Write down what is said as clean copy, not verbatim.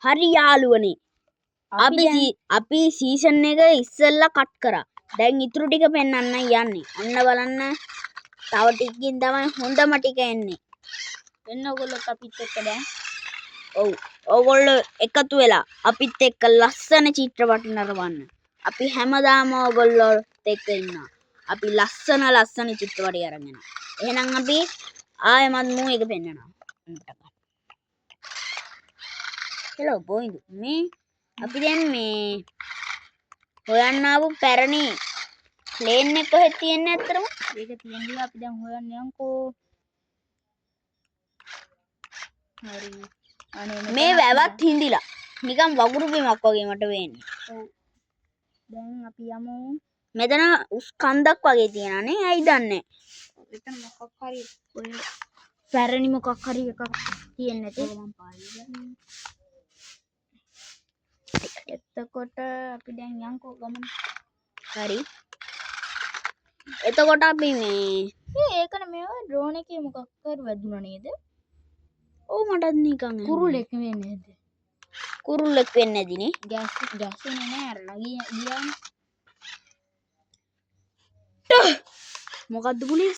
හරි යාළුවනේ. අපි සීසන් එක ඉස්සෙල්ලා කට් කරා. දැන් ඉතුරු ටික පෙන්වන්න යන්නේ. අන්න බලන්න. තව ටිකකින් තමයි හොඳම ටික එන්නේ. එන්න ඔයගොල්ලොත් අපිත් එක්ක දැන්. ඔව්. ඔයගොල්ලෝ එකතු වෙලා අපිත් එක්ක ලස්සන චිත්‍රපට නරඹන්න. අපි හැමදාම ඔයගොල්ලොත් එක්ක ඉන්නවා. අපි ලස්සන චිත්‍රපටි අරගෙන. එහෙනම් අපි ආයෙමත් මූ එක පෙන්වනවා. හෙලෝ බොයිද මේ අපි දැන් මේ හොයන්න ආපු පැරණි ප්ලේන් එක කොහෙද තියෙන්නේ අතරම? ඒක තියෙන්නේ අපි දැන් හොයන්න යන්කෝ. හරි. අනේ මේ වැවත් හිඳිලා. නිකන් වගුරු බිමක් වගේ මට වෙන්නේ. ඔව්. දැන් අපි යමු. මෙතන උස් කන්දක් වගේ තියෙනනේ. ඇයි දන්නේ? එතන මොකක් හරි ඔය පැරණි මොකක් හරි එකක් තියෙන්නේ නැති. මම පාවිච්චි එතකොට අපි දැන් යන්කෝ ගමන. හරි. එතකොට අපි මේ ඒකනේ මේ ඩ්‍රෝන් එකේ මොකක් කර වැදුනා නේද? ඔව් මටත් නිකන් කුරුල්ලෙක් වෙන්නේ නැද්ද? කුරුල්ලෙක් වෙන්නේ නැදිනේ. ගැස්සුනේ නෑ අරලා ගියාම. මොකද්ද පුලි?